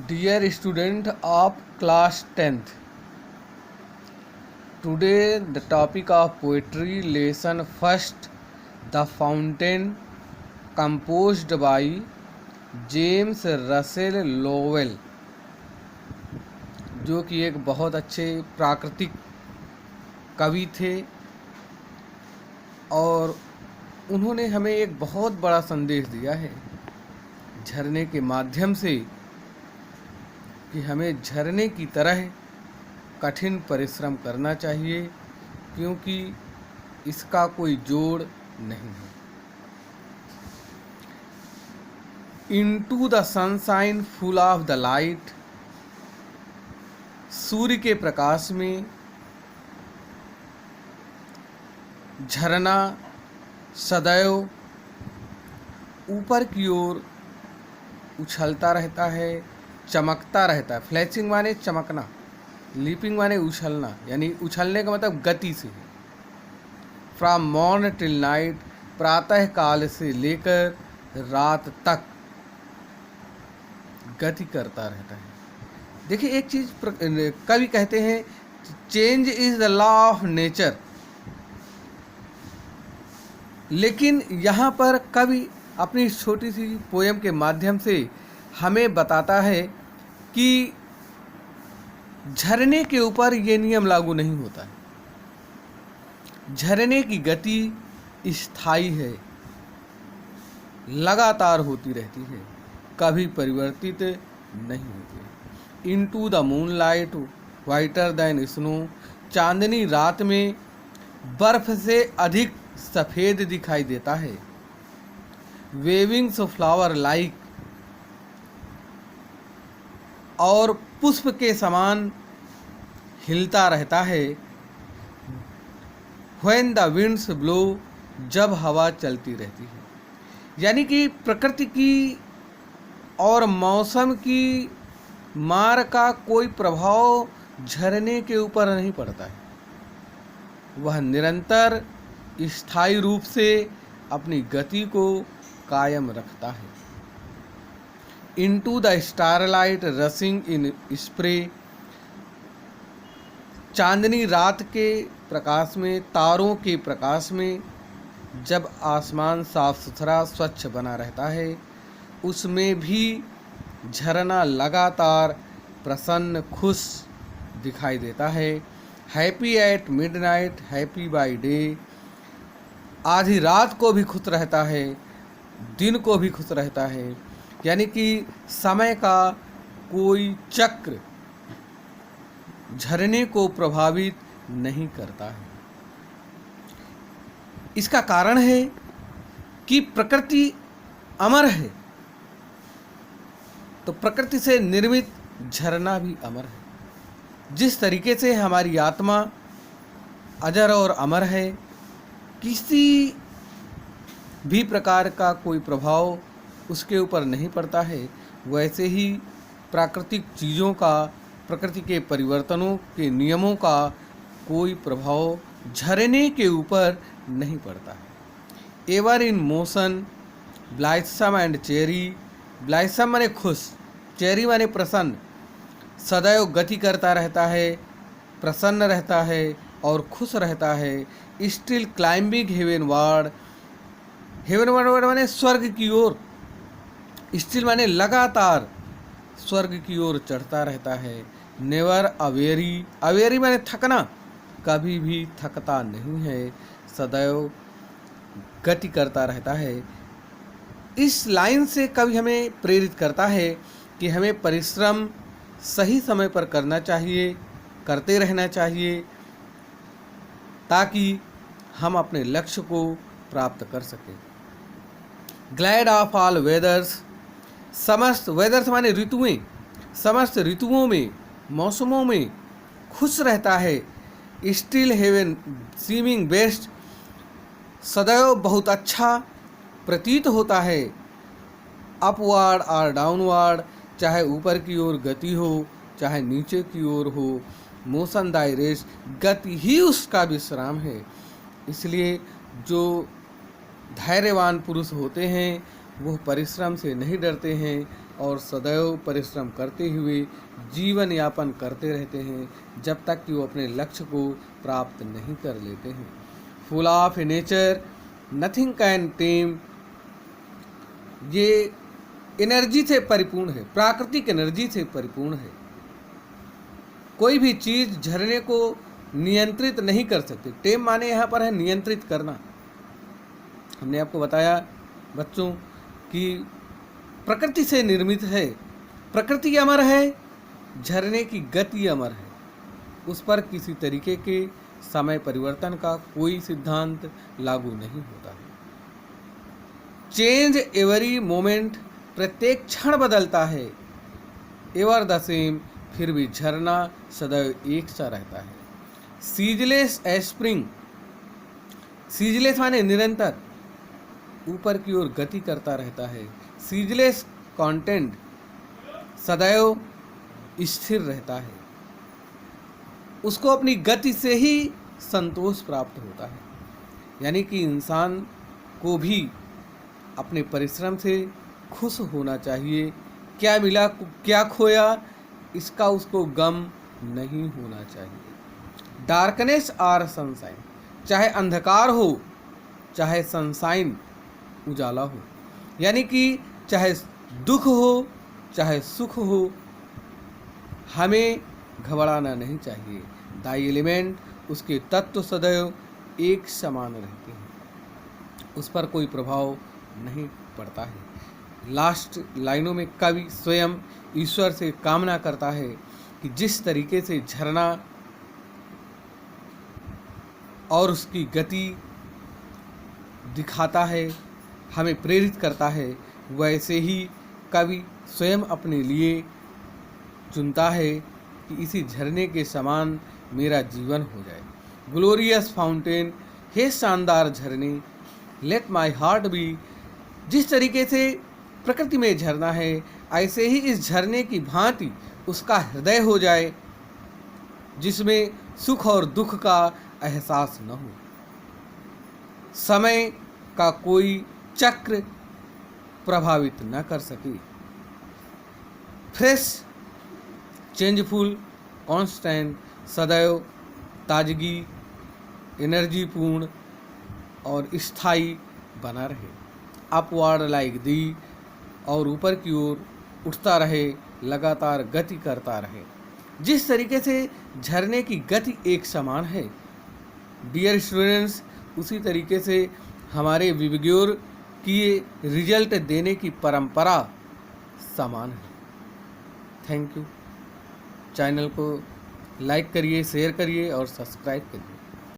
Dear student of class 10th, today the topic of poetry lesson first, The Fountain, composed by James Russell Lowell, जो कि एक बहुत अच्छे प्राकृतिक कवि थे और उन्होंने हमें एक बहुत बड़ा संदेश दिया है झरने के माध्यम से कि हमें झरने की तरह कठिन परिश्रम करना चाहिए, क्योंकि इसका कोई जोड़ नहीं है। Into the sunshine full of the light, सूर्य के प्रकाश में झरना सदैव ऊपर की ओर उछलता रहता है, चमकता रहता है। फ्लैशिंग माने चमकना, लीपिंग माने उछलना, यानी उछलने का मतलब गति से। फ्रॉम मॉर्न टिल नाइट, प्रातः काल से लेकर रात तक गति करता रहता है। देखिए एक चीज कवि कहते हैं, change is the law of nature. लेकिन यहाँ पर कवि अपनी छोटी सी पोयम के माध्यम से हमें बताता है कि झरने के ऊपर ये नियम लागू नहीं होता है। झरने की गति स्थायी है, लगातार होती रहती है, कभी परिवर्तित नहीं होती। Into the moonlight whiter than snow, चांदनी रात में बर्फ से अधिक सफ़ेद दिखाई देता है। वेविंग्स फ्लावर लाइक, और पुष्प के समान हिलता रहता है। व्हेन द विंड्स ब्लो, जब हवा चलती रहती है। यानी कि प्रकृति की और मौसम की मार का कोई प्रभाव झरने के ऊपर नहीं पड़ता है। वह निरंतर स्थायी रूप से अपनी गति को कायम रखता है। Into the starlight rushing in spray, चांदनी रात के प्रकाश में, तारों के प्रकाश में जब आसमान साफ सुथरा स्वच्छ बना रहता है, उसमें भी झरना लगातार प्रसन्न खुश दिखाई देता है। Happy at midnight, happy by day, आधी रात को भी खुश रहता है, दिन को भी खुश रहता है। यानी कि समय का कोई चक्र झरने को प्रभावित नहीं करता है। इसका कारण है कि प्रकृति अमर है, तो प्रकृति से निर्मित झरना भी अमर है। जिस तरीके से हमारी आत्मा अजर और अमर है, किसी भी प्रकार का कोई प्रभाव उसके ऊपर नहीं पड़ता है, वैसे ही प्राकृतिक चीज़ों का, प्रकृति के परिवर्तनों के नियमों का कोई प्रभाव झरने के ऊपर नहीं पड़ता है। Ever in motion, blithesome and cheery, blithesome माने खुश, चेरी माने प्रसन्न, सदैव गति करता रहता है, प्रसन्न रहता है और खुश रहता है। स्टिल क्लाइंबिंग हेवनवर्ड, हेवनवर्ड माने स्वर्ग की ओर, स्टिल माने लगातार स्वर्ग की ओर चढ़ता रहता है। नेवर अवेरी, अवेरी माने थकना, कभी भी थकता नहीं है, सदैव गति करता रहता है। इस लाइन से कवि हमें प्रेरित करता है कि हमें परिश्रम सही समय पर करना चाहिए, करते रहना चाहिए, ताकि हम अपने लक्ष्य को प्राप्त कर सकें। ग्लैड ऑफ ऑल वेदर्स, समस्त वेदर्स माने ऋतुएं, समस्त ऋतुओं में, मौसमों में खुश रहता है। स्टिल हेवन सीमिंग बेस्ट, सदैव बहुत अच्छा प्रतीत होता है। अपवार्ड और डाउनवार्ड, चाहे ऊपर की ओर गति हो चाहे नीचे की ओर हो, मोशन दाई रेस्ट, गति ही उसका विश्राम है। इसलिए जो धैर्यवान पुरुष होते हैं वो परिश्रम से नहीं डरते हैं और सदैव परिश्रम करते हुए जीवन यापन करते रहते हैं जब तक कि वो अपने लक्ष्य को प्राप्त नहीं कर लेते हैं। Full of nature nothing can टेम, ये एनर्जी से परिपूर्ण है, प्राकृतिक एनर्जी से परिपूर्ण है। कोई भी चीज़ झरने को नियंत्रित नहीं कर सकती। टेम माने यहाँ पर है नियंत्रित करना। हमने आपको बताया बच्चों कि प्रकृति से निर्मित है, प्रकृति अमर है, झरने की गति अमर है, उस पर किसी तरीके के समय परिवर्तन का कोई सिद्धांत लागू नहीं होता है। चेंज एवरी मोमेंट, प्रत्येक क्षण बदलता है। एवर द सेम, फिर भी झरना सदैव एक सा रहता है। सीजलेस स्प्रिंग, सीजलेस माने निरंतर, ऊपर की ओर गति करता रहता है। सीजलेस कंटेंट, सदैव स्थिर रहता है, उसको अपनी गति से ही संतोष प्राप्त होता है। यानी कि इंसान को भी अपने परिश्रम से खुश होना चाहिए। क्या मिला क्या खोया इसका उसको गम नहीं होना चाहिए। डार्कनेस और सनशाइन, चाहे अंधकार हो चाहे सनशाइन उजाला हो, यानी कि चाहे दुख हो चाहे सुख हो, हमें घबराना नहीं चाहिए। दाई एलिमेंट, उसके तत्व सदैव एक समान रहते हैं, उस पर कोई प्रभाव नहीं पड़ता है। लास्ट लाइनों में कवि स्वयं ईश्वर से कामना करता है कि जिस तरीके से झरना और उसकी गति दिखाता है, हमें प्रेरित करता है, वैसे ही कवि स्वयं अपने लिए चुनता है कि इसी झरने के समान मेरा जीवन हो जाए। ग्लोरियस फाउंटेन, हे शानदार झरने, लेट माई हार्ट बी, जिस तरीके से प्रकृति में झरना है ऐसे ही इस झरने की भांति उसका हृदय हो जाए, जिसमें सुख और दुख का एहसास न हो। समय का कोई चक्र प्रभावित न कर सके। फ्रेश, चेंजफुल, कांस्टेंट, सदैव ताजगी, एनर्जीपूर्ण और स्थायी बना रहे। अपवार्ड लाइक दी, और ऊपर की ओर उठता रहे, लगातार गति करता रहे। जिस तरीके से झरने की गति एक समान है डियर स्टूडेंट्स, उसी तरीके से हमारे विविग्योर की रिजल्ट देने की परंपरा समान है। Thank you. चैनल को लाइक करिए, शेयर करिए और सब्सक्राइब करिए।